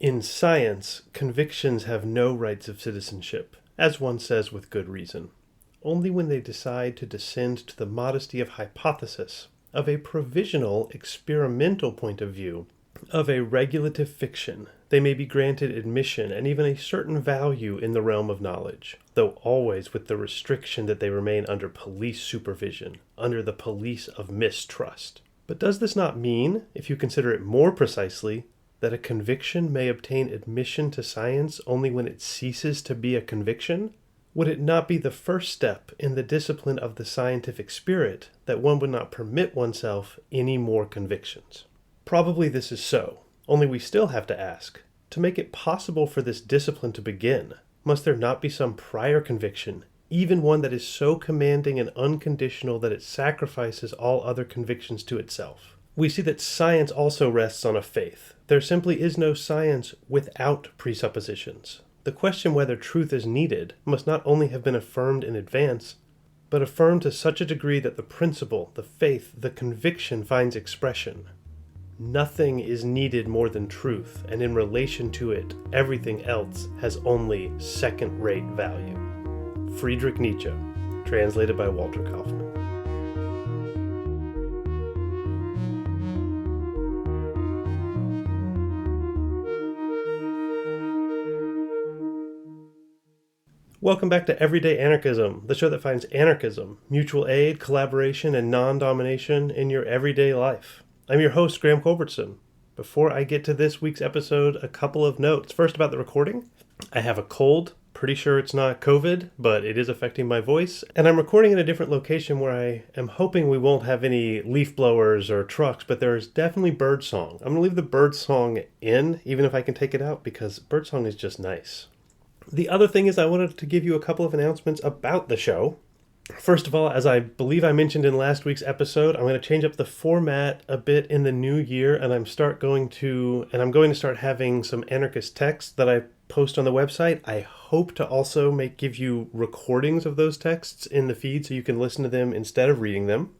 In science, convictions have no rights of citizenship, as one says with good reason. Only when they decide to descend to the modesty of hypothesis, of a provisional experimental point of view, of a regulative fiction, they may be granted admission and even a certain value in the realm of knowledge, though always with the restriction that they remain under police supervision, under the police of mistrust. But does this not mean, if you consider it more precisely, that a conviction may obtain admission to science only when it ceases to be a conviction? Would it not be the first step in the discipline of the scientific spirit that one would not permit oneself any more convictions? Probably this is so, only we still have to ask, to make it possible for this discipline to begin, must there not be some prior conviction, even one that is so commanding and unconditional that it sacrifices all other convictions to itself? We see that science also rests on a faith. There simply is no science without presuppositions. The question whether truth is needed must not only have been affirmed in advance, but affirmed to such a degree that the principle, the faith, the conviction finds expression. Nothing is needed more than truth, and in relation to it, everything else has only second-rate value. Friedrich Nietzsche, translated by Walter Kaufmann. Welcome back to Everyday Anarchism, the show that finds anarchism, mutual aid, collaboration, and non-domination in your everyday life. I'm your host, Graham Culbertson. Before I get to this week's episode, a couple of notes. First, about the recording. I have a cold. Pretty sure it's not COVID, but it is affecting my voice. And I'm recording in a different location where I am hoping we won't have any leaf blowers or trucks, but there is definitely birdsong. I'm going to leave the birdsong in, even if I can take it out, because birdsong is just nice. The other thing is I wanted to give you a couple of announcements about the show. First of all, as I believe I mentioned in last week's episode, I'm going to change up the format a bit in the new year, and I'm going to start having some anarchist texts that I post on the website. I hope to also give you recordings of those texts in the feed so you can listen to them instead of reading them.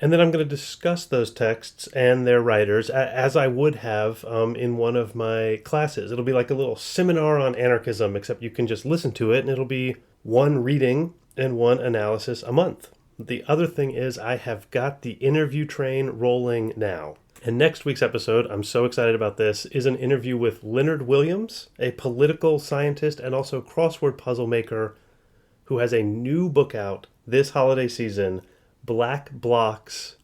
And then I'm going to discuss those texts and their writers as I would have in one of my classes. It'll be like a little seminar on anarchism, except you can just listen to it, and it'll be one reading and one analysis a month. The other thing is I have got the interview train rolling now. And next week's episode, I'm so excited about this, is an interview with Leonard Williams, a political scientist and also crossword puzzle maker who has a new book out this holiday season, Black Blocks,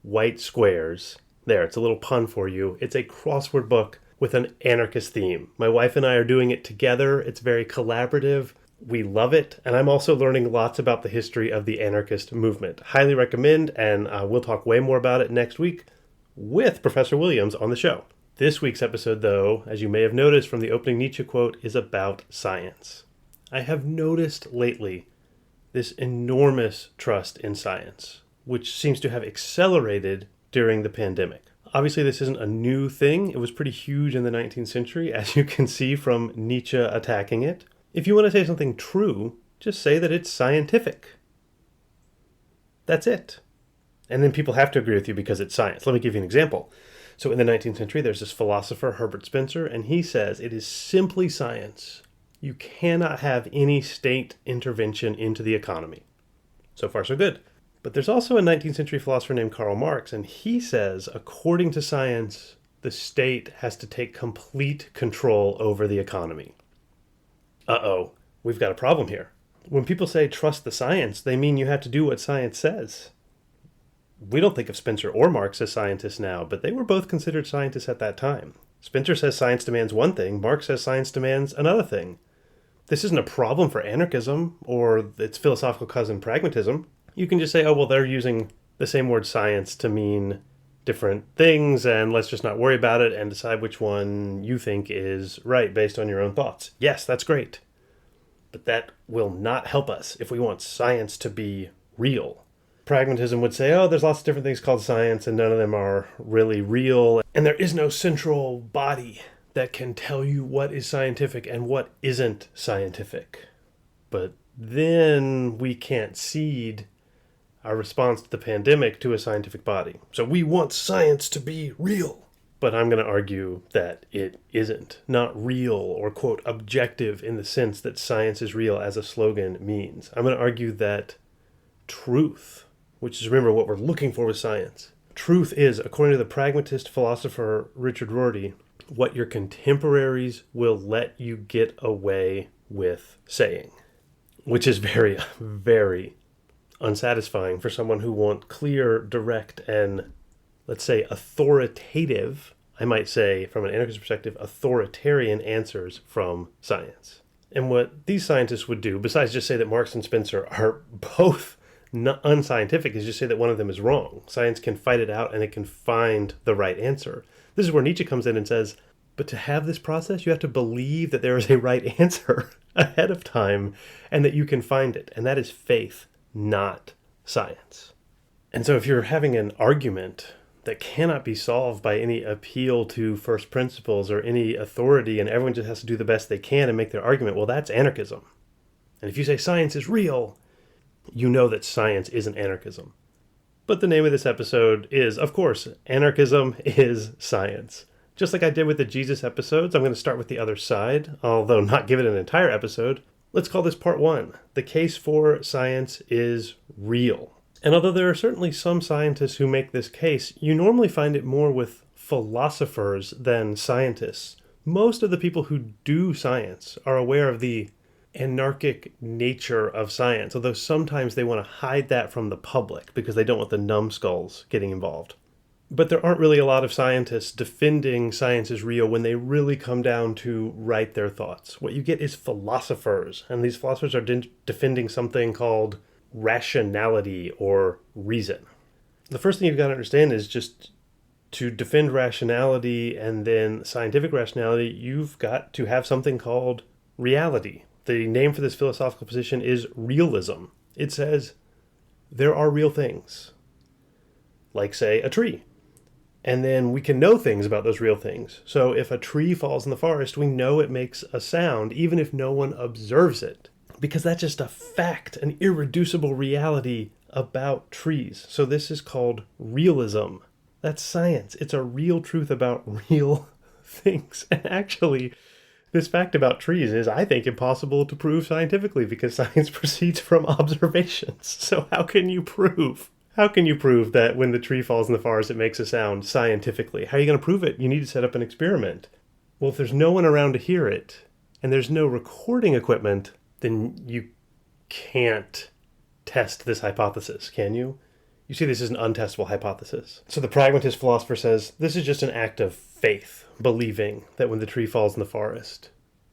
White Squares. There, it's a little pun for you. It's a crossword book with an anarchist theme. My wife and I are doing it together. It's very collaborative. We love it. And I'm also learning lots about the history of the anarchist movement. Highly recommend, and we'll talk way more about it next week with Professor Williams on the show. This week's episode, though, as you may have noticed from the opening Nietzsche quote, is about science. I have noticed lately this enormous trust in science, which seems to have accelerated during the pandemic. Obviously, this isn't a new thing. It was pretty huge in the 19th century, as you can see from Nietzsche attacking it. If you want to say something true, just say that it's scientific. That's it. And then people have to agree with you because it's science. Let me give you an example. So in the 19th century, there's this philosopher, Herbert Spencer, and he says it is simply science. You cannot have any state intervention into the economy. So far, so good. But there's also a 19th century philosopher named Karl Marx, and he says, according to science, the state has to take complete control over the economy. Uh-oh, we've got a problem here. When people say trust the science, they mean you have to do what science says. We don't think of Spencer or Marx as scientists now, but they were both considered scientists at that time. Spencer says science demands one thing, Marx says science demands another thing. This isn't a problem for anarchism or its philosophical cousin pragmatism. You can just say, oh, well, they're using the same word science to mean different things, and let's just not worry about it and decide which one you think is right based on your own thoughts. Yes, that's great. But that will not help us if we want science to be real. Pragmatism would say, oh, there's lots of different things called science and none of them are really real. And there is no central body that can tell you what is scientific and what isn't scientific. But then we can't cede our response to the pandemic to a scientific body. So we want science to be real. but I'm going to argue that it isn't. Not real or, quote, objective in the sense that science is real as a slogan means. I'm going to argue that truth, which is, remember, what we're looking for with science. Truth is, according to the pragmatist philosopher Richard Rorty, what your contemporaries will let you get away with saying, which is very, very unsatisfying for someone who wants clear, direct, and, let's say, authoritative, I might say, from an anarchist perspective, authoritarian answers from science. And what these scientists would do, besides just say that Marx and Spencer are both unscientific, is just say that one of them is wrong. Science can fight it out and it can find the right answer. This is where Nietzsche comes in and says, but to have this process, you have to believe that there is a right answer ahead of time and that you can find it. And that is faith, not science. And so if you're having an argument that cannot be solved by any appeal to first principles or any authority, and everyone just has to do the best they can and make their argument, well, that's anarchism. And if you say science is real, you know that science isn't anarchism. But the name of this episode is, of course, Anarchism is Science. Just like I did with the Jesus episodes, I'm going to start with the other side, although not give it an entire episode. Let's call this part 1. The case for science is real. And although there are certainly some scientists who make this case, you normally find it more with philosophers than scientists. Most of the people who do science are aware of the anarchic nature of science, although sometimes they want to hide that from the public because they don't want the numbskulls getting involved. But there aren't really a lot of scientists defending science is real when they really come down to write their thoughts. What you get is philosophers, and these philosophers are defending something called rationality or reason. The first thing you've got to understand is just to defend rationality and then scientific rationality, you've got to have something called reality. The name for this philosophical position is realism. It says there are real things, like, say, a tree. And then we can know things about those real things. So if a tree falls in the forest, we know it makes a sound, even if no one observes it, because that's just a fact, an irreducible reality about trees. So this is called realism. That's science. It's a real truth about real things. And actually, this fact about trees is, I think, impossible to prove scientifically because science proceeds from observations. So how can you prove that when the tree falls in the forest it makes a sound scientifically? How are you going to prove it? You need to set up an experiment. Well, if there's no one around to hear it and there's no recording equipment, then you can't test this hypothesis, can you? You see, this is an untestable hypothesis. So the pragmatist philosopher says this is just an act of faith, believing that when the tree falls in the forest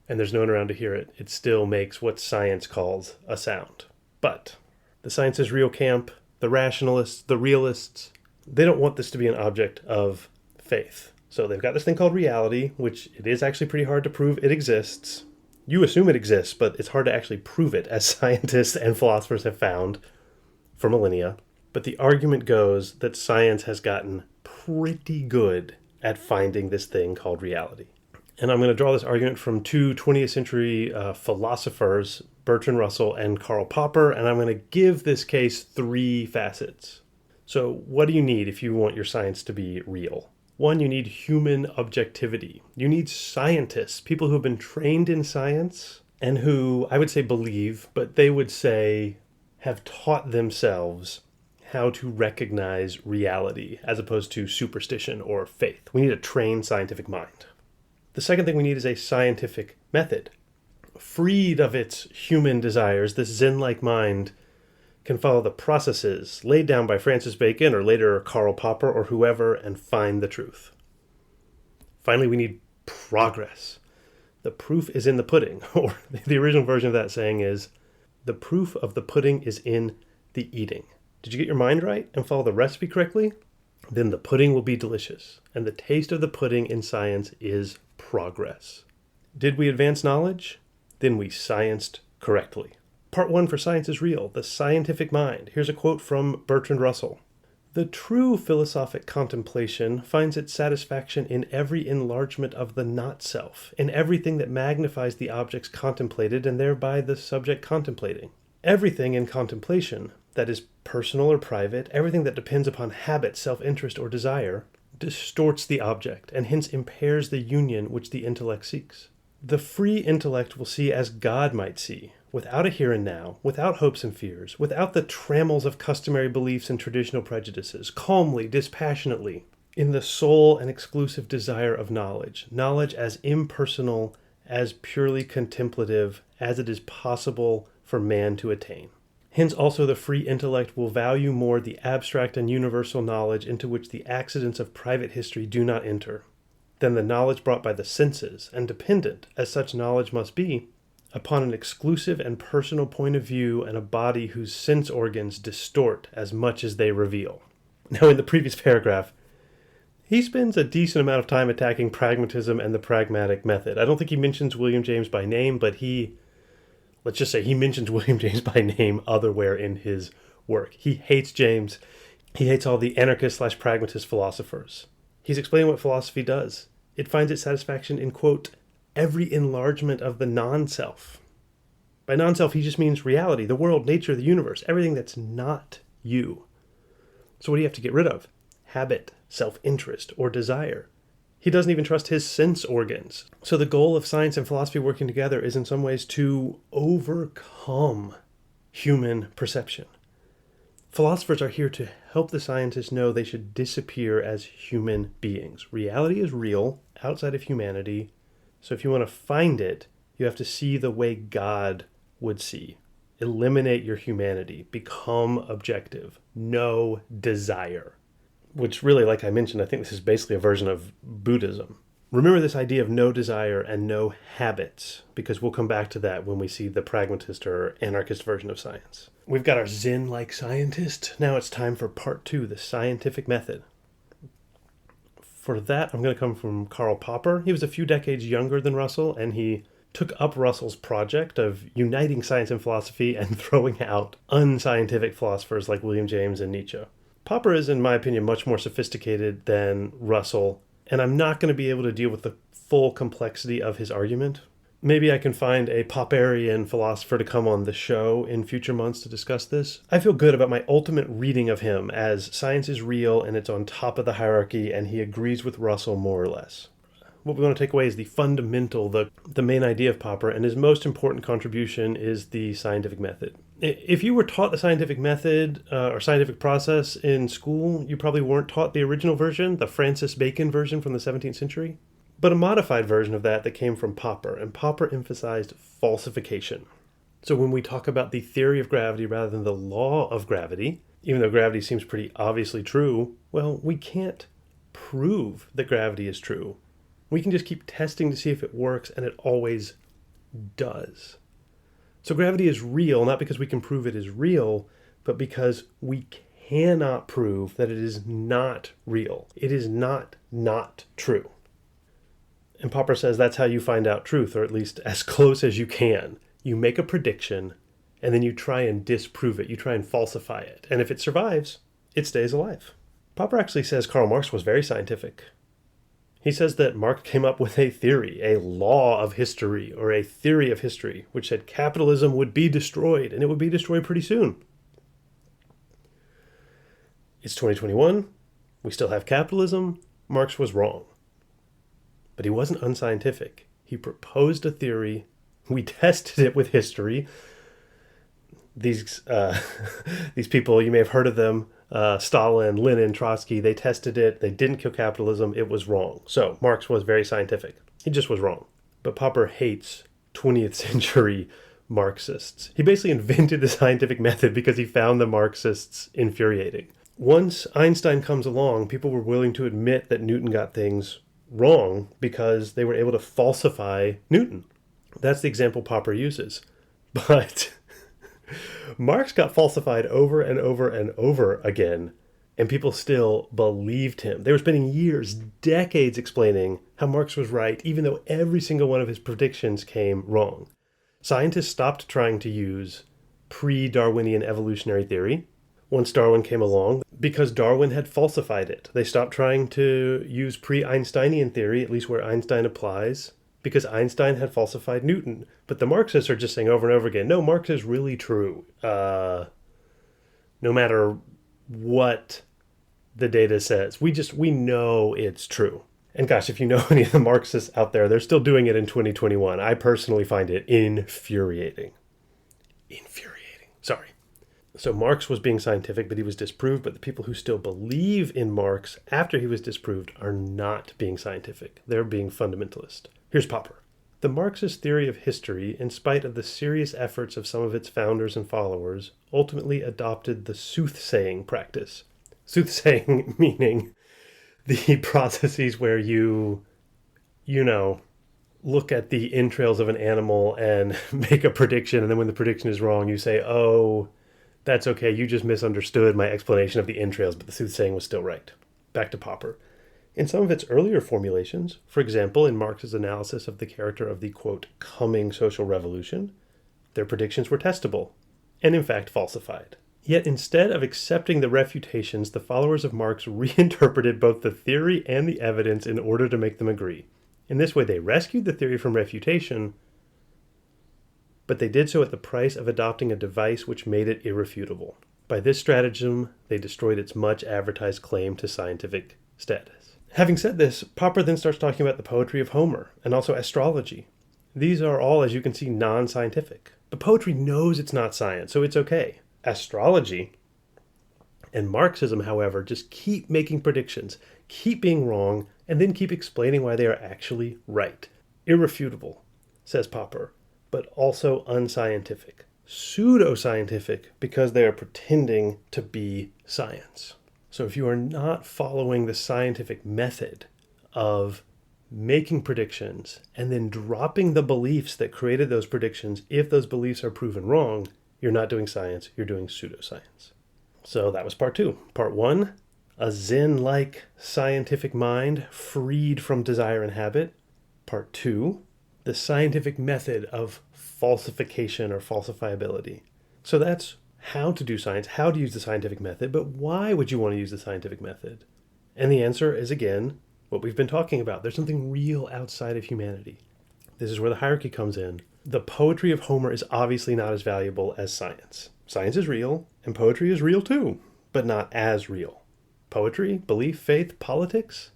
and there's no one around to hear it, it still makes what science calls a sound. But the science is real camp, the rationalists, the realists, they don't want this to be an object of faith. So they've got this thing called reality, which it is actually pretty hard to prove it exists. You assume it exists, but it's hard to actually prove it, as scientists and philosophers have found for millennia. But the argument goes that science has gotten pretty good at finding this thing called reality. And I'm going to draw this argument from two 20th century philosophers, Bertrand Russell and Karl Popper, and I'm going to give this case 3 facets. So what do you need if you want your science to be real? 1, you need human objectivity. You need scientists, people who have been trained in science and who, I would say, believe, but they would say have taught themselves how to recognize reality as opposed to superstition or faith. We need a trained scientific mind. The second thing we need is a scientific method. Freed of its human desires, this Zen-like mind can follow the processes laid down by Francis Bacon or later Karl Popper or whoever and find the truth. Finally, we need progress. The proof is in the pudding, or the original version of that saying is, the proof of the pudding is in the eating. Did you get your mind right and follow the recipe correctly? Then the pudding will be delicious. And the taste of the pudding in science is progress. Did we advance knowledge? Then we scienced correctly. Part 1 for Science is Real, the scientific mind. Here's a quote from Bertrand Russell. The true philosophic contemplation finds its satisfaction in every enlargement of the not-self, in everything that magnifies the objects contemplated and thereby the subject contemplating. Everything in contemplation that is personal or private, everything that depends upon habit, self-interest, or desire, distorts the object and hence impairs the union which the intellect seeks. The free intellect will see as God might see, without a here and now, without hopes and fears, without the trammels of customary beliefs and traditional prejudices, calmly, dispassionately, in the sole and exclusive desire of knowledge, knowledge as impersonal, as purely contemplative as it is possible for man to attain. Hence also the free intellect will value more the abstract and universal knowledge into which the accidents of private history do not enter, than the knowledge brought by the senses, and dependent, as such knowledge must be, upon an exclusive and personal point of view and a body whose sense organs distort as much as they reveal. Now, in the previous paragraph, he spends a decent amount of time attacking pragmatism and the pragmatic method. I don't think he mentions William James by name, but let's just say he mentions William James by name otherwhere in his work. He hates James. He hates all the anarchist/pragmatist philosophers. He's explaining what philosophy does. It finds its satisfaction in, quote, every enlargement of the non-self. By non-self, he just means reality, the world, nature, the universe, everything that's not you. So what do you have to get rid of? Habit, self-interest, or desire. He doesn't even trust his sense organs. So the goal of science and philosophy working together is in some ways to overcome human perception. Philosophers are here to help the scientists know they should disappear as human beings. Reality is real, outside of humanity. So if you want to find it, you have to see the way God would see. Eliminate your humanity. Become objective. No desire. Which really, like I mentioned, I think this is basically a version of Buddhism. Remember this idea of no desire and no habits, because we'll come back to that when we see the pragmatist or anarchist version of science. We've got our Zen-like scientist. Now it's time for part 2, the scientific method. For that, I'm going to come from Karl Popper. He was a few decades younger than Russell, and he took up Russell's project of uniting science and philosophy and throwing out unscientific philosophers like William James and Nietzsche. Popper is, in my opinion, much more sophisticated than Russell, and I'm not going to be able to deal with the full complexity of his argument. Maybe I can find a Popperian philosopher to come on the show in future months to discuss this. I feel good about my ultimate reading of him as science is real and it's on top of the hierarchy, and he agrees with Russell more or less. What we want to take away is the fundamental, the main idea of Popper, and his most important contribution is the scientific method. If you were taught the scientific method or scientific process in school, you probably weren't taught the original version, the Francis Bacon version from the 17th century, but a modified version of that came from Popper, and Popper emphasized falsification. So when we talk about the theory of gravity rather than the law of gravity, even though gravity seems pretty obviously true, well, we can't prove that gravity is true. We can just keep testing to see if it works, and it always does. So gravity is real, not because we can prove it is real, but because we cannot prove that it is not real. It is not true. And Popper says that's how you find out truth, or at least as close as you can. You make a prediction, and then you try and disprove it. You try and falsify it. And if it survives, it stays alive. Popper actually says Karl Marx was very scientific. He says that Marx came up with a theory, a law of history, or a theory of history, which said capitalism would be destroyed, and it would be destroyed pretty soon. It's 2021. We still have capitalism. Marx was wrong. But he wasn't unscientific. He proposed a theory. We tested it with history. These people, you may have heard of them, Stalin, Lenin, Trotsky, they tested it. They didn't kill capitalism. It was wrong. So Marx was very scientific. He just was wrong. But Popper hates 20th century Marxists. He basically invented the scientific method because he found the Marxists infuriating. Once Einstein comes along, people were willing to admit that Newton got things wrong because they were able to falsify Newton. That's the example Popper uses. But Marx got falsified over and over and over again, and people still believed him. They were spending years, decades explaining how Marx was right, even though every single one of his predictions came wrong. Scientists stopped trying to use pre-Darwinian evolutionary theory once Darwin came along because Darwin had falsified it. They stopped trying to use pre-Einsteinian theory, at least where Einstein applies, because Einstein had falsified Newton. But the Marxists are just saying over and over again, no, Marx is really true. No matter what the data says. We know it's true. And gosh, if you know any of the Marxists out there, they're still doing it in 2021. I personally find it infuriating. Infuriating. Sorry. So Marx was being scientific, but he was disproved. But the people who still believe in Marx after he was disproved are not being scientific. They're being fundamentalist. Here's Popper. The Marxist theory of history, in spite of the serious efforts of some of its founders and followers, ultimately adopted the soothsaying practice. Soothsaying meaning the processes where you look at the entrails of an animal and make a prediction, and then when the prediction is wrong, you say, oh, that's okay, you just misunderstood my explanation of the entrails, but the soothsaying was still right. Back to Popper. In some of its earlier formulations, for example, in Marx's analysis of the character of the, quote, coming social revolution, their predictions were testable, and in fact falsified. Yet instead of accepting the refutations, the followers of Marx reinterpreted both the theory and the evidence in order to make them agree. In this way, they rescued the theory from refutation, but they did so at the price of adopting a device which made it irrefutable. By this stratagem, they destroyed its much advertised claim to scientific status. Having said this, Popper then starts talking about the poetry of Homer and also astrology. These are all, as you can see, non-scientific. But poetry knows it's not science, so it's okay. Astrology and Marxism, however, just keep making predictions, keep being wrong, and then keep explaining why they are actually right. Irrefutable, says Popper, but also unscientific. Pseudoscientific because they are pretending to be science. So if you are not following the scientific method of making predictions and then dropping the beliefs that created those predictions, if those beliefs are proven wrong, you're not doing science, you're doing pseudoscience. So that was part 2. Part 1, a Zen-like scientific mind freed from desire and habit. Part 2, the scientific method of falsification or falsifiability. So that's how to do science, how to use the scientific method, but why would you want to use the scientific method? And the answer is, again, what we've been talking about. There's something real outside of humanity. This is where the hierarchy comes in. The poetry of Homer is obviously not as valuable as science. Science is real, and poetry is real too, but not as real. Poetry, belief, faith, politics,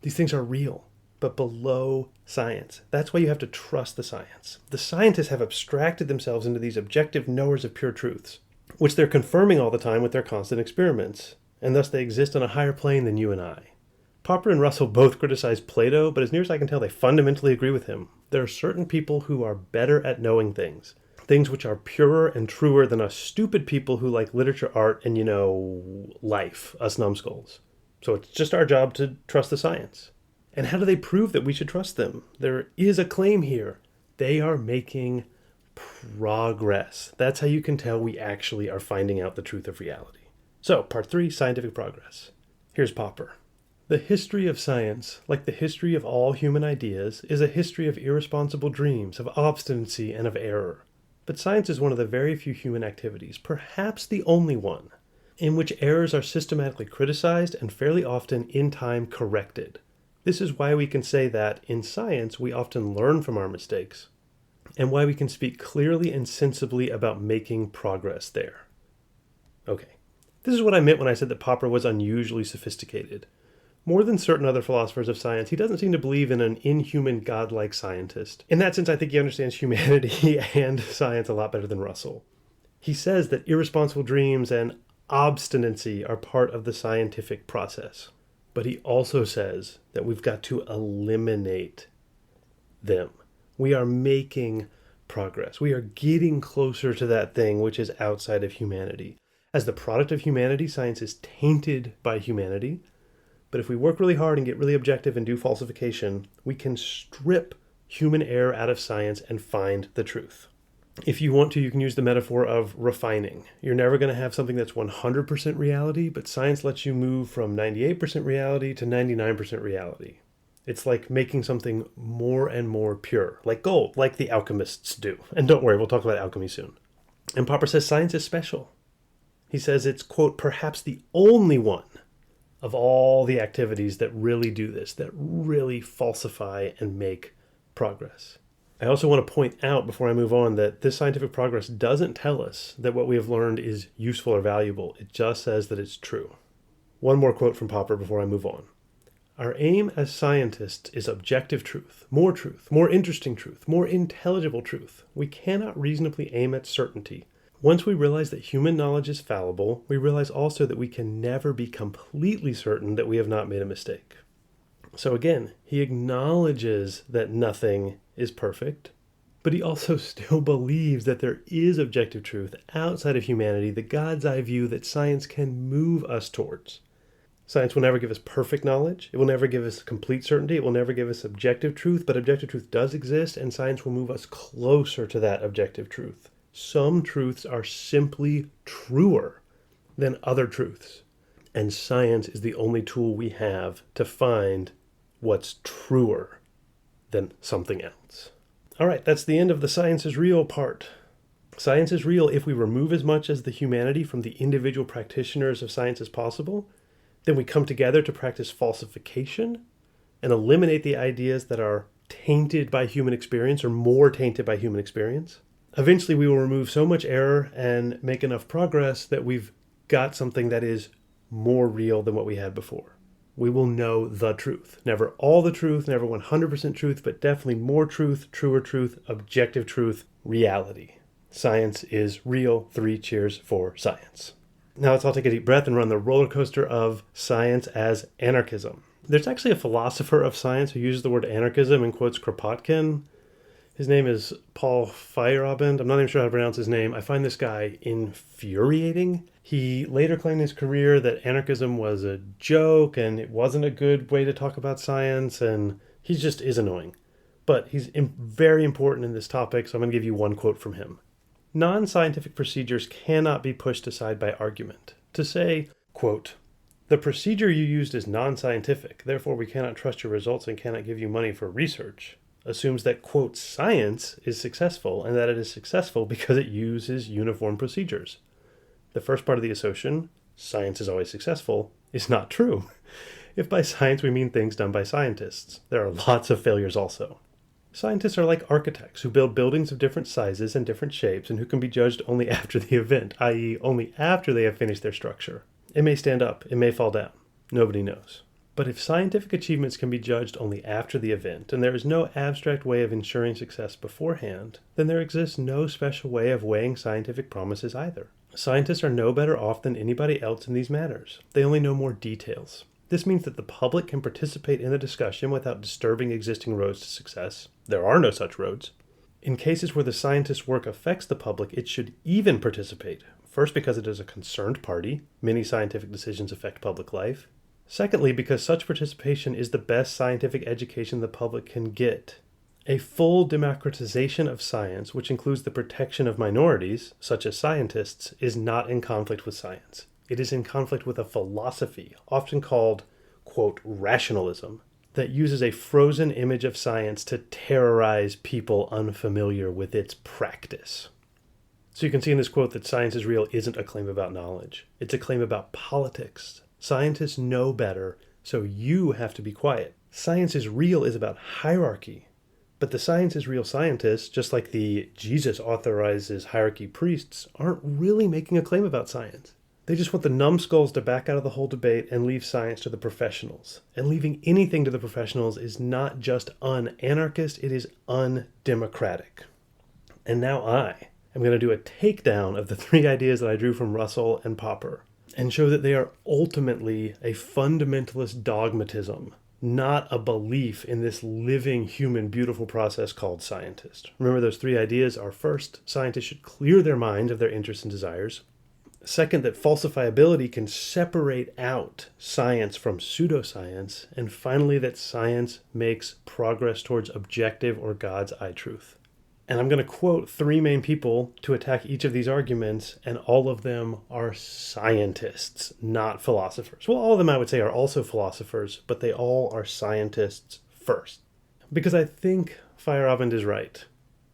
these things are real, but below science. That's why you have to trust the science. The scientists have abstracted themselves into these objective knowers of pure truths, which they're confirming all the time with their constant experiments, and thus they exist on a higher plane than you and I. Popper and Russell both criticize Plato, but as near as I can tell, they fundamentally agree with him. There are certain people who are better at knowing things which are purer and truer than us stupid people who like literature, art, and, life, us numbskulls. So it's just our job to trust the science. And how do they prove that we should trust them? There is a claim here. They are making progress. That's how you can tell we actually are finding out the truth of reality. So, part 3, scientific progress. Here's Popper. The history of science, like the history of all human ideas, is a history of irresponsible dreams, of obstinacy, and of error. But science is one of the very few human activities, perhaps the only one, in which errors are systematically criticized and fairly often in time corrected. This is why we can say that, in science, we often learn from our mistakes, and why we can speak clearly and sensibly about making progress there. Okay, this is what I meant when I said that Popper was unusually sophisticated. More than certain other philosophers of science, he doesn't seem to believe in an inhuman, godlike scientist. In that sense, I think he understands humanity and science a lot better than Russell. He says that irresponsible dreams and obstinacy are part of the scientific process. But he also says that we've got to eliminate them. We are making progress. We are getting closer to that thing which is outside of humanity. As the product of humanity, science is tainted by humanity. But if we work really hard and get really objective and do falsification, we can strip human error out of science and find the truth. If you want to, you can use the metaphor of refining. You're never going to have something that's 100% reality, but science lets you move from 98% reality to 99% reality. It's like making something more and more pure, like gold, like the alchemists do. And don't worry, we'll talk about alchemy soon. And Popper says science is special. He says it's, quote, perhaps the only one of all the activities that really do this, that really falsify and make progress. I also want to point out before I move on that this scientific progress doesn't tell us that what we have learned is useful or valuable. It just says that it's true. One more quote from Popper before I move on. Our aim as scientists is objective truth, more interesting truth, more intelligible truth. We cannot reasonably aim at certainty. Once we realize that human knowledge is fallible, we realize also that we can never be completely certain that we have not made a mistake. So again, he acknowledges that nothing is perfect, but he also still believes that there is objective truth outside of humanity, the God's eye view that science can move us towards. Science will never give us perfect knowledge. It will never give us complete certainty. It will never give us objective truth, but objective truth does exist, and science will move us closer to that objective truth. Some truths are simply truer than other truths, and science is the only tool we have to find what's truer than something else. All right, that's the end of the science is real part. Science is real if we remove as much as the humanity from the individual practitioners of science as possible. Then we come together to practice falsification and eliminate the ideas that are tainted by human experience or more tainted by human experience. Eventually, we will remove so much error and make enough progress that we've got something that is more real than what we had before. We will know the truth. Never all the truth, never 100% truth, but definitely more truth, truer truth, objective truth, reality. Science is real. 3 cheers for science. Now let's all take a deep breath and run the roller coaster of science as anarchism. There's actually a philosopher of science who uses the word anarchism and quotes Kropotkin. His name is Paul Feyerabend. I'm not even sure how to pronounce his name. I find this guy infuriating. He later claimed in his career that anarchism was a joke and it wasn't a good way to talk about science, and he just is annoying. But he's very important in this topic, so I'm going to give you one quote from him. Non-scientific procedures cannot be pushed aside by argument. To say, quote, "The procedure you used is non-scientific, therefore we cannot trust your results and cannot give you money for research," assumes that, quote, "science is successful and that it is successful because it uses uniform procedures." The first part of the assertion, science is always successful, is not true. If by science we mean things done by scientists, there are lots of failures also. Scientists are like architects who build buildings of different sizes and different shapes and who can be judged only after the event, i.e. only after they have finished their structure. It may stand up, it may fall down. Nobody knows. But if scientific achievements can be judged only after the event, and there is no abstract way of ensuring success beforehand, then there exists no special way of weighing scientific promises either. Scientists are no better off than anybody else in these matters. They only know more details. This means that the public can participate in the discussion without disturbing existing roads to success. There are no such roads. In cases where the scientist's work affects the public, it should even participate. First, because it is a concerned party. Many scientific decisions affect public life. Secondly, because such participation is the best scientific education the public can get. A full democratization of science, which includes the protection of minorities, such as scientists, is not in conflict with science. It is in conflict with a philosophy, often called, quote, rationalism, that uses a frozen image of science to terrorize people unfamiliar with its practice. So you can see in this quote that science is real isn't a claim about knowledge. It's a claim about politics. Scientists know better, so you have to be quiet. Science is real is about hierarchy. But the science is real scientists, just like the Jesus authorizes hierarchy priests, aren't really making a claim about science. They just want the numbskulls to back out of the whole debate and leave science to the professionals. And leaving anything to the professionals is not just un-anarchist, it is undemocratic. And now I am going to do a takedown of the 3 ideas that I drew from Russell and Popper and show that they are ultimately a fundamentalist dogmatism, not a belief in this living, human, beautiful process called scientist. Remember, those 3 ideas are: first, scientists should clear their mind of their interests and desires. Second, that falsifiability can separate out science from pseudoscience. And finally, that science makes progress towards objective or God's eye truth. And I'm going to quote 3 main people to attack each of these arguments, and all of them are scientists, not philosophers. Well, all of them I would say are also philosophers, but they all are scientists first. Because I think Feyerabend is right.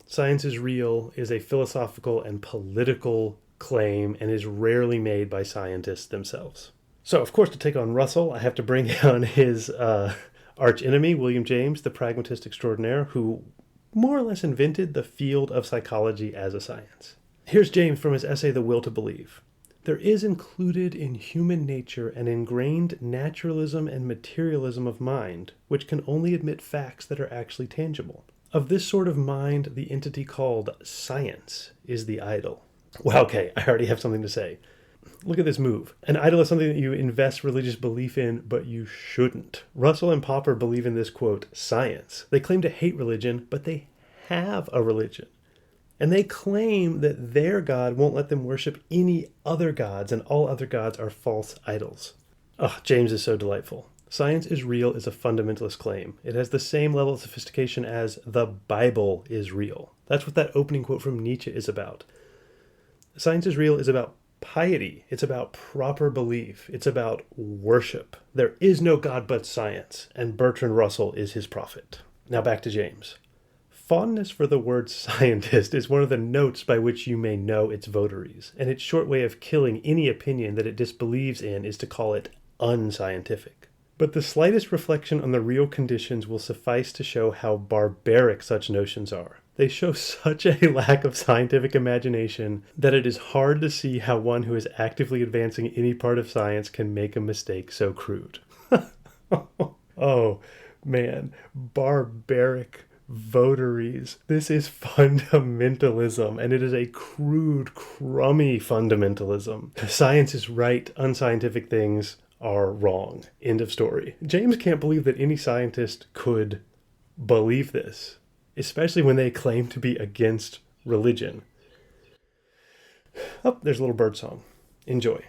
Science is real is a philosophical and political claim and is rarely made by scientists themselves. So, of course, to take on Russell, I have to bring on his arch-enemy, William James, the pragmatist extraordinaire, who more or less invented the field of psychology as a science. Here's James from his essay, The Will to Believe. There is included in human nature an ingrained naturalism and materialism of mind, which can only admit facts that are actually tangible. Of this sort of mind, the entity called science is the idol. Well, okay, I already have something to say. Look at this move. An idol is something that you invest religious belief in, but you shouldn't. Russell and Popper believe in this, quote, science. They claim to hate religion, but they have a religion. And they claim that their God won't let them worship any other gods, and all other gods are false idols. Oh, James is so delightful. Science is real is a fundamentalist claim. It has the same level of sophistication as the Bible is real. That's what that opening quote from Nietzsche is about. Science is real is about piety. It's about proper belief. It's about worship. There is no God but science, and Bertrand Russell is his prophet. Now back to James. Fondness for the word scientist is one of the notes by which you may know its votaries, and its short way of killing any opinion that it disbelieves in is to call it unscientific. But the slightest reflection on the real conditions will suffice to show how barbaric such notions are. They show such a lack of scientific imagination that it is hard to see how one who is actively advancing any part of science can make a mistake so crude. Oh, man, barbaric votaries. This is fundamentalism, and it is a crude, crummy fundamentalism. Science is right, unscientific things are wrong. End of story. James can't believe that any scientist could believe this, especially when they claim to be against religion. Oh, there's a little bird song. Enjoy.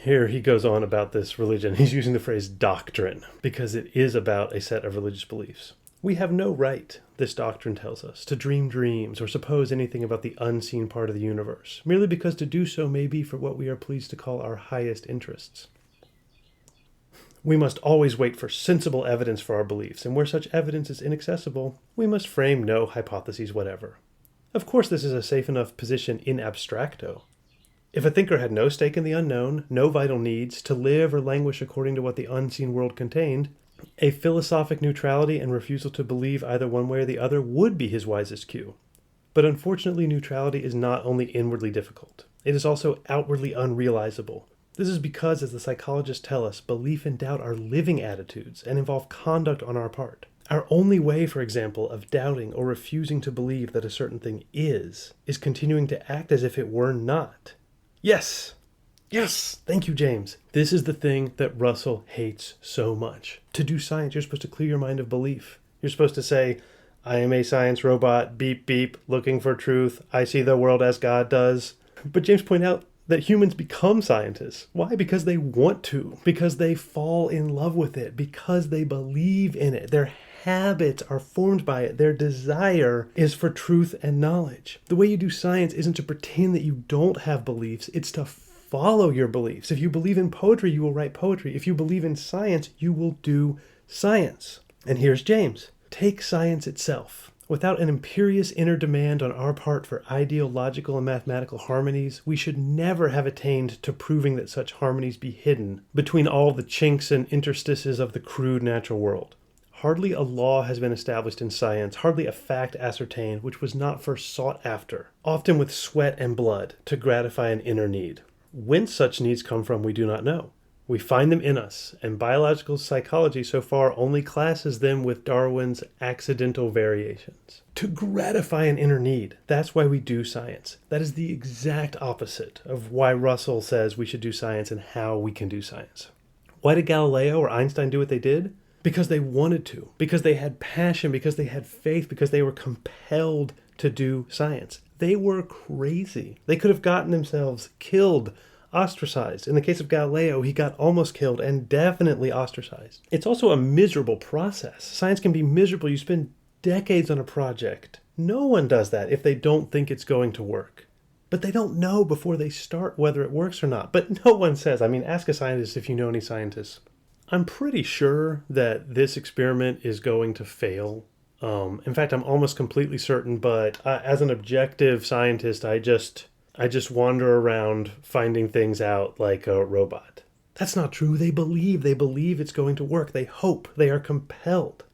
Here he goes on about this religion. He's using the phrase doctrine because it is about a set of religious beliefs. We have no right, this doctrine tells us, to dream dreams or suppose anything about the unseen part of the universe, merely because to do so may be for what we are pleased to call our highest interests. We must always wait for sensible evidence for our beliefs, and where such evidence is inaccessible, we must frame no hypotheses whatever. Of course, this is a safe enough position in abstracto. If a thinker had no stake in the unknown, no vital needs, to live or languish according to what the unseen world contained, a philosophic neutrality and refusal to believe either one way or the other would be his wisest cue. But unfortunately, neutrality is not only inwardly difficult, it is also outwardly unrealizable. This is because, as the psychologists tell us, belief and doubt are living attitudes and involve conduct on our part. Our only way, for example, of doubting or refusing to believe that a certain thing is continuing to act as if it were not. Yes! Yes! Thank you, James. This is the thing that Russell hates so much. To do science, you're supposed to clear your mind of belief. You're supposed to say, I am a science robot, beep beep, looking for truth. I see the world as God does. But James pointed out that humans become scientists. Why? Because they want to. Because they fall in love with it. Because they believe in it. Their habits are formed by it. Their desire is for truth and knowledge. The way you do science isn't to pretend that you don't have beliefs. It's to follow your beliefs. If you believe in poetry, you will write poetry. If you believe in science, you will do science. And here's James. Take science itself. Without an imperious inner demand on our part for ideological and mathematical harmonies, we should never have attained to proving that such harmonies be hidden between all the chinks and interstices of the crude natural world. Hardly a law has been established in science, hardly a fact ascertained, which was not first sought after, often with sweat and blood, to gratify an inner need. Whence such needs come from, we do not know. We find them in us, and biological psychology so far only classes them with Darwin's accidental variations. To gratify an inner need, that's why we do science. That is the exact opposite of why Russell says we should do science and how we can do science. Why did Galileo or Einstein do what they did? Because they wanted to, because they had passion, because they had faith, because they were compelled to do science. They were crazy. They could have gotten themselves killed, ostracized. In the case of Galileo, he got almost killed and definitely ostracized. It's also a miserable process. Science can be miserable. You spend decades on a project. No one does that if they don't think it's going to work. But they don't know before they start whether it works or not. But no one says, ask a scientist if you know any scientists. I'm pretty sure that this experiment is going to fail. In fact, I'm almost completely certain, but as an objective scientist, I just wander around finding things out like a robot. That's not true. They believe it's going to work. They hope. They are compelled.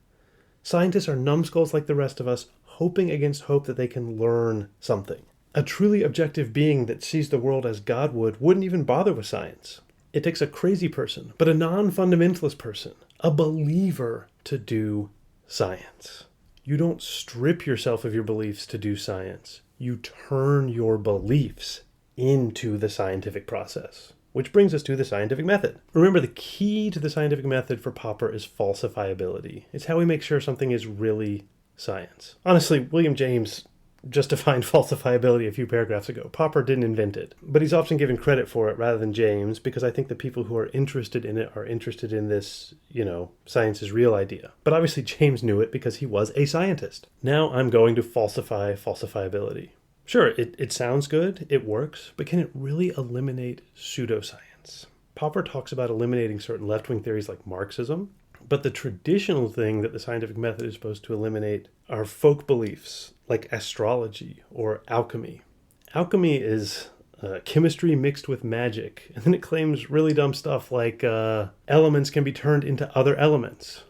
Scientists are numbskulls like the rest of us, hoping against hope that they can learn something. A truly objective being that sees the world as God would wouldn't even bother with science. It takes a crazy person, but a non-fundamentalist person, a believer, to do science. You don't strip yourself of your beliefs to do science. You turn your beliefs into the scientific process. Which brings us to the scientific method. Remember, the key to the scientific method for Popper is falsifiability. It's how we make sure something is really science. Honestly, William James just defined falsifiability a few paragraphs ago. Popper didn't invent it, but he's often given credit for it rather than James, because I think the people who are interested in it are interested in this, science is real idea. But obviously James knew it because he was a scientist. Now I'm going to falsify falsifiability. Sure, it sounds good, it works, but can it really eliminate pseudoscience? Popper talks about eliminating certain left-wing theories like Marxism, but the traditional thing that the scientific method is supposed to eliminate are folk beliefs like astrology or alchemy. Alchemy is chemistry mixed with magic, and then it claims really dumb stuff like elements can be turned into other elements.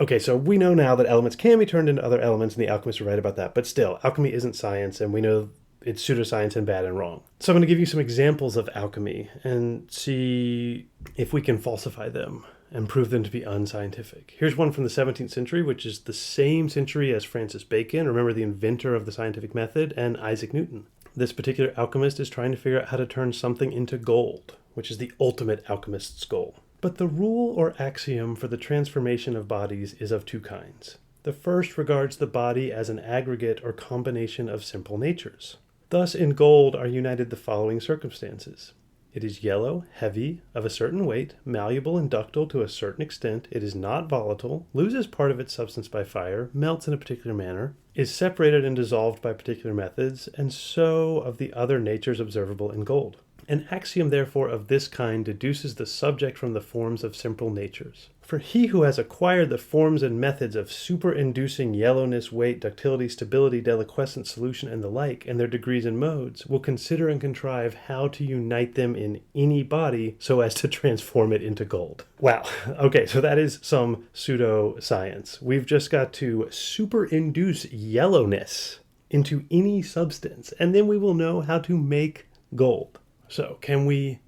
Okay, so we know now that elements can be turned into other elements, and the alchemists are right about that. But still, alchemy isn't science, and we know it's pseudoscience and bad and wrong. So I'm going to give you some examples of alchemy and see if we can falsify them and prove them to be unscientific. Here's one from the 17th century, which is the same century as Francis Bacon, remember the inventor of the scientific method, and Isaac Newton. This particular alchemist is trying to figure out how to turn something into gold, which is the ultimate alchemist's goal. But the rule or axiom for the transformation of bodies is of two kinds. The first regards the body as an aggregate or combination of simple natures. Thus, in gold are united the following circumstances. It is yellow, heavy, of a certain weight, malleable and ductile to a certain extent, it is not volatile, loses part of its substance by fire, melts in a particular manner, is separated and dissolved by particular methods, and so of the other natures observable in gold. An axiom, therefore, of this kind deduces the subject from the forms of simple natures. For he who has acquired the forms and methods of superinducing yellowness, weight, ductility, stability, deliquescent solution, and the like, and their degrees and modes, will consider and contrive how to unite them in any body so as to transform it into gold. Wow. Okay, so that is some pseudoscience. We've just got to superinduce yellowness into any substance, and then we will know how to make gold. So, can we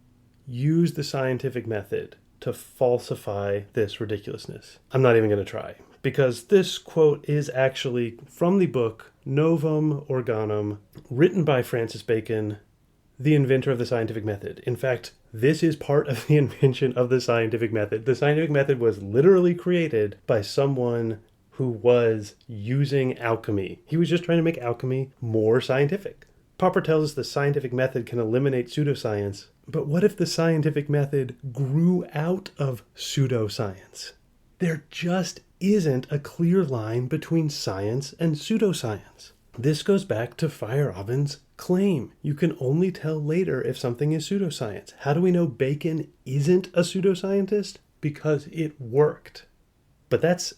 use the scientific method to falsify this ridiculousness? I'm not even going to try, because this quote is actually from the book Novum Organum, written by Francis Bacon, the inventor of the scientific method. In fact, this is part of the invention of the scientific method. The scientific method was literally created by someone who was using alchemy. He was just trying to make alchemy more scientific. Popper tells us the scientific method can eliminate pseudoscience, but what if the scientific method grew out of pseudoscience? There just isn't a clear line between science and pseudoscience. This goes back to Feyerabend's claim. You can only tell later if something is pseudoscience. How do we know Bacon isn't a pseudoscientist? Because it worked. But that's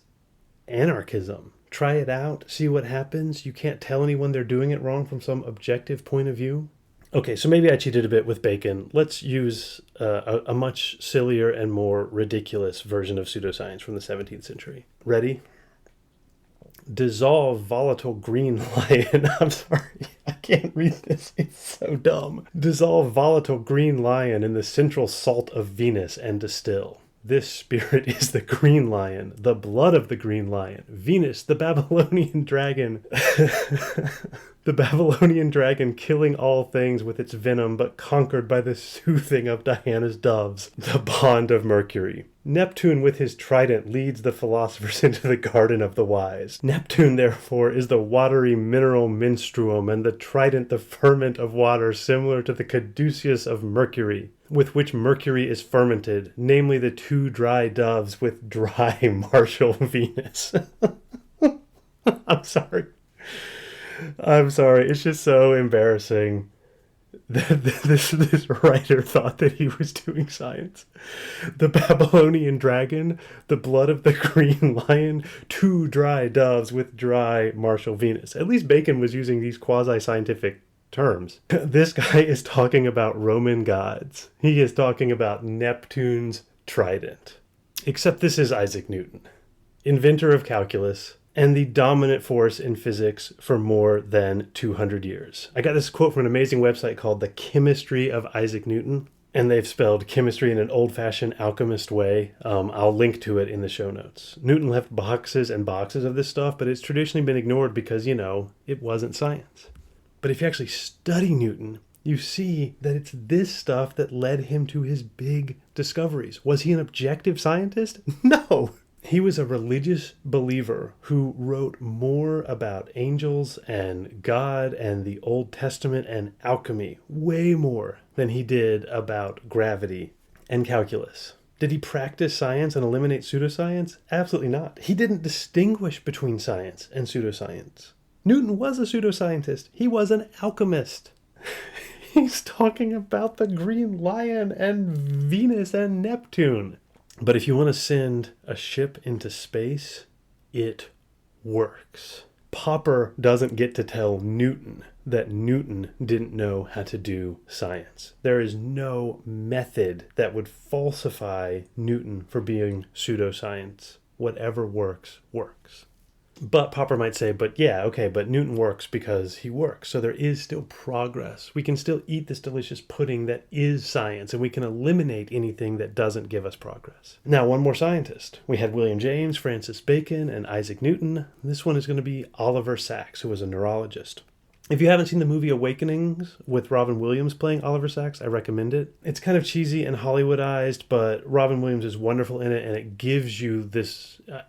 anarchism. Try it out, see what happens. You can't tell anyone they're doing it wrong from some objective point of view. Okay, so maybe I cheated a bit with Bacon. Let's use a much sillier and more ridiculous version of pseudoscience from the 17th century. Ready? Dissolve volatile green lion. I'm sorry, I can't read this. It's so dumb. Dissolve volatile green lion in the central salt of Venus and distill. This spirit is the green lion, the blood of the green lion. Venus, the Babylonian dragon. The Babylonian dragon killing all things with its venom, but conquered by the soothing of Diana's doves. The bond of Mercury. Neptune with his trident leads the philosophers into the garden of the wise. Neptune, therefore, is the watery mineral menstruum, and the trident the ferment of water, similar to the caduceus of Mercury, with which Mercury is fermented, namely the two dry doves with dry martial Venus. I'm sorry. It's just so embarrassing that this writer thought that he was doing science. The Babylonian dragon, the blood of the green lion, two dry doves with dry martial Venus. At least Bacon was using these quasi-scientific terms. This guy is talking about Roman gods. He is talking about Neptune's trident. Except this is Isaac Newton, inventor of calculus, and the dominant force in physics for more than 200 years. I got this quote from an amazing website called The Chemistry of Isaac Newton, and they've spelled chemistry in an old-fashioned alchemist way. I'll link to it in the show notes. Newton left boxes and boxes of this stuff, but it's traditionally been ignored because, it wasn't science. But if you actually study Newton, you see that it's this stuff that led him to his big discoveries. Was he an objective scientist? No! He was a religious believer who wrote more about angels and God and the Old Testament and alchemy, way more than he did about gravity and calculus. Did he practice science and eliminate pseudoscience? Absolutely not. He didn't distinguish between science and pseudoscience. Newton was a pseudoscientist. He was an alchemist. He's talking about the Green Lion and Venus and Neptune. But if you want to send a ship into space, it works. Popper doesn't get to tell Newton that Newton didn't know how to do science. There is no method that would falsify Newton for being pseudoscience. Whatever works, works. But Popper might say, but Newton works because he works. So there is still progress. We can still eat this delicious pudding that is science, and we can eliminate anything that doesn't give us progress. Now, one more scientist. We had William James, Francis Bacon, and Isaac Newton. This one is going to be Oliver Sacks, who was a neurologist. If you haven't seen the movie Awakenings with Robin Williams playing Oliver Sacks, I recommend it. It's kind of cheesy and Hollywoodized, but Robin Williams is wonderful in it, and it gives you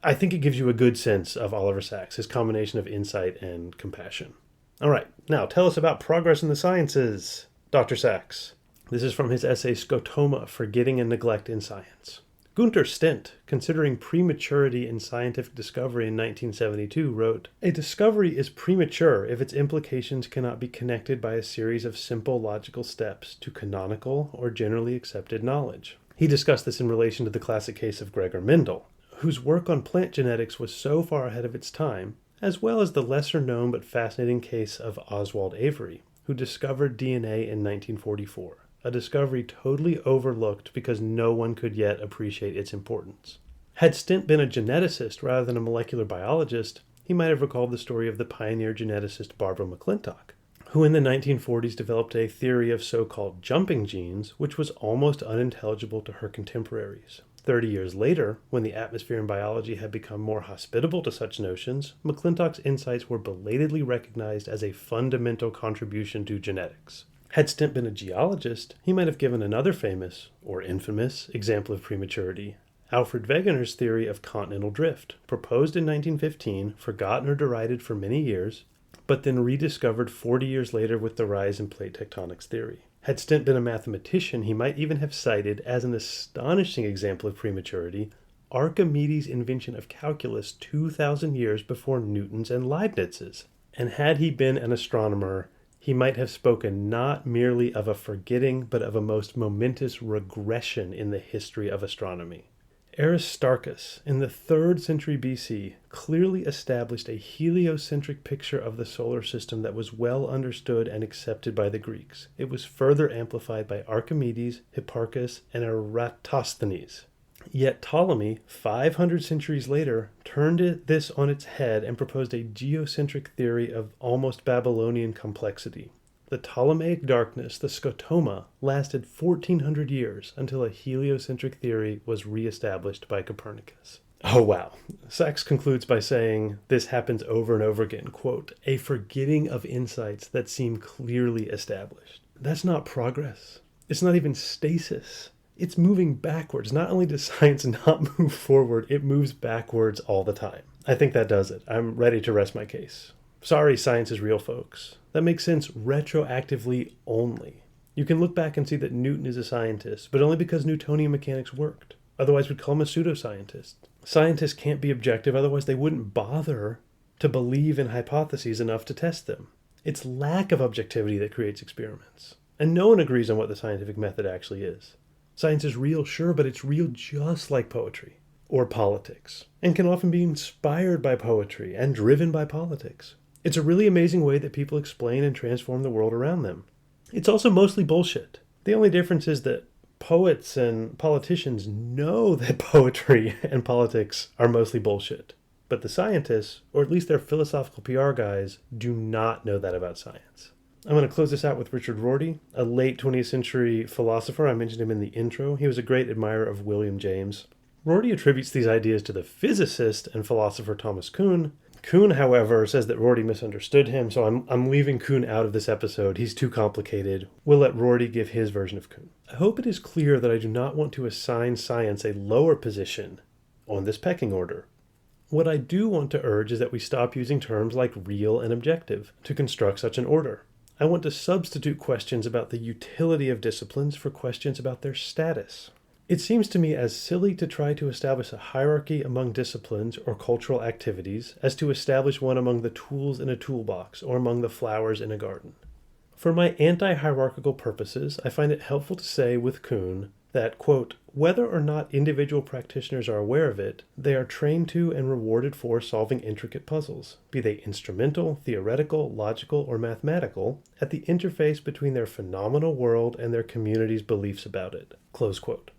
I think it gives you a good sense of Oliver Sacks, his combination of insight and compassion. All right, now tell us about progress in the sciences, Dr. Sacks. This is from his essay Scotoma, Forgetting and Neglect in Science. Gunther Stent, considering prematurity in scientific discovery in 1972, wrote, "A discovery is premature if its implications cannot be connected by a series of simple logical steps to canonical or generally accepted knowledge." He discussed this in relation to the classic case of Gregor Mendel, whose work on plant genetics was so far ahead of its time, as well as the lesser-known but fascinating case of Oswald Avery, who discovered DNA in 1944. A discovery totally overlooked because no one could yet appreciate its importance. Had Stent been a geneticist rather than a molecular biologist, he might have recalled the story of the pioneer geneticist Barbara McClintock, who in the 1940s developed a theory of so-called jumping genes, which was almost unintelligible to her contemporaries. 30 years later, when the atmosphere in biology had become more hospitable to such notions, McClintock's insights were belatedly recognized as a fundamental contribution to genetics. Had Stent been a geologist, he might have given another famous, or infamous, example of prematurity, Alfred Wegener's theory of continental drift, proposed in 1915, forgotten or derided for many years, but then rediscovered 40 years later with the rise in plate tectonics theory. Had Stent been a mathematician, he might even have cited, as an astonishing example of prematurity, Archimedes' invention of calculus 2,000 years before Newton's and Leibniz's. And had he been an astronomer, he might have spoken not merely of a forgetting, but of a most momentous regression in the history of astronomy. Aristarchus, in the 3rd century BC, clearly established a heliocentric picture of the solar system that was well understood and accepted by the Greeks. It was further amplified by Archimedes, Hipparchus, and Eratosthenes. Yet Ptolemy, 500 centuries later, turned this on its head and proposed a geocentric theory of almost Babylonian complexity. The Ptolemaic darkness, the scotoma, lasted 1,400 years until a heliocentric theory was reestablished by Copernicus. Oh wow. Sacks concludes by saying this happens over and over again, quote, "a forgetting of insights that seem clearly established." That's not progress. It's not even stasis. It's moving backwards. Not only does science not move forward, it moves backwards all the time. I think that does it. I'm ready to rest my case. Sorry, science is real, folks. That makes sense retroactively only. You can look back and see that Newton is a scientist, but only because Newtonian mechanics worked. Otherwise, we'd call him a pseudoscientist. Scientists can't be objective, otherwise they wouldn't bother to believe in hypotheses enough to test them. It's lack of objectivity that creates experiments. And no one agrees on what the scientific method actually is. Science is real, sure, but it's real just like poetry or politics, and can often be inspired by poetry and driven by politics. It's a really amazing way that people explain and transform the world around them. It's also mostly bullshit. The only difference is that poets and politicians know that poetry and politics are mostly bullshit, But the scientists, or at least their philosophical PR guys, do not know that about science. I'm going to close this out with Richard Rorty, a late 20th century philosopher. I mentioned him in the intro. He was a great admirer of William James. Rorty attributes these ideas to the physicist and philosopher Thomas Kuhn. Kuhn, however, says that Rorty misunderstood him, so I'm leaving Kuhn out of this episode. He's too complicated. We'll let Rorty give his version of Kuhn. I hope it is clear that I do not want to assign science a lower position on this pecking order. What I do want to urge is that we stop using terms like real and objective to construct such an order. I want to substitute questions about the utility of disciplines for questions about their status. It seems to me as silly to try to establish a hierarchy among disciplines or cultural activities as to establish one among the tools in a toolbox or among the flowers in a garden. For my anti-hierarchical purposes, I find it helpful to say with Kuhn that, quote, whether or not individual practitioners are aware of it, they are trained to and rewarded for solving intricate puzzles, be they instrumental, theoretical, logical, or mathematical, at the interface between their phenomenal world and their community's beliefs about it, close quote.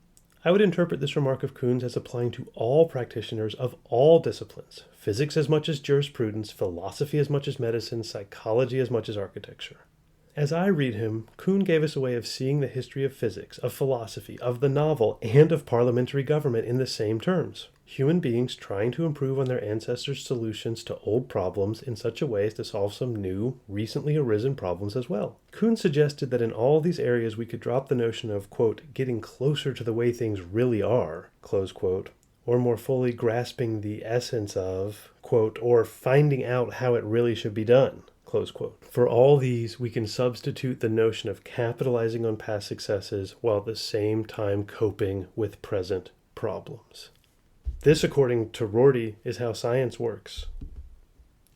I would interpret this remark of Kuhn's as applying to all practitioners of all disciplines, physics as much as jurisprudence, philosophy as much as medicine, psychology as much as architecture. As I read him, Kuhn gave us a way of seeing the history of physics, of philosophy, of the novel, and of parliamentary government in the same terms. Human beings trying to improve on their ancestors' solutions to old problems in such a way as to solve some new, recently arisen problems as well. Kuhn suggested that in all these areas we could drop the notion of, quote, getting closer to the way things really are, close quote, or more fully grasping the essence of, quote, or finding out how it really should be done. Close quote. For all these, we can substitute the notion of capitalizing on past successes while at the same time coping with present problems. This, according to Rorty, is how science works.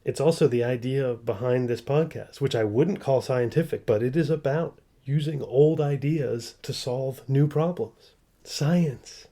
It's also the idea behind this podcast, which I wouldn't call scientific, but it is about using old ideas to solve new problems. Science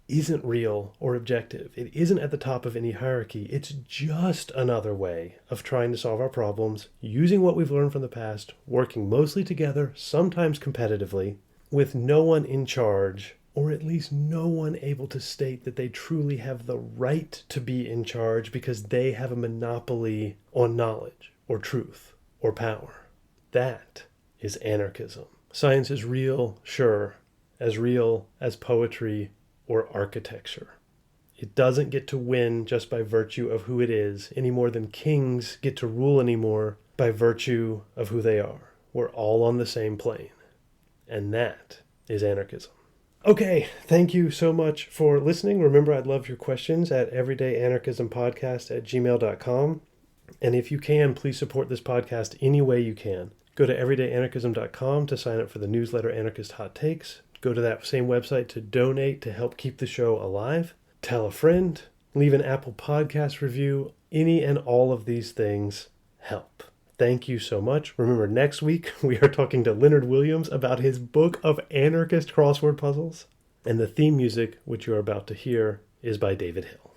isn't real or objective. It isn't at the top of any hierarchy. It's just another way of trying to solve our problems, using what we've learned from the past, working mostly together, sometimes competitively, with no one in charge, or at least no one able to state that they truly have the right to be in charge because they have a monopoly on knowledge or truth or power. That is anarchism. Science is real, sure, as real as poetry or architecture. It doesn't get to win just by virtue of who it is, any more than kings get to rule anymore by virtue of who they are. We're all on the same plane. And that is anarchism. Okay, thank you so much for listening. Remember, I'd love your questions at everydayanarchismpodcast@gmail.com. And if you can, please support this podcast any way you can. Go to everydayanarchism.com to sign up for the newsletter Anarchist Hot Takes. Go to that same website to donate to help keep the show alive. Tell a friend. Leave an Apple Podcast review. Any and all of these things help. Thank you so much. Remember, next week we are talking to Leonard Williams about his book of anarchist crossword puzzles. And the theme music, which you are about to hear, is by David Hill.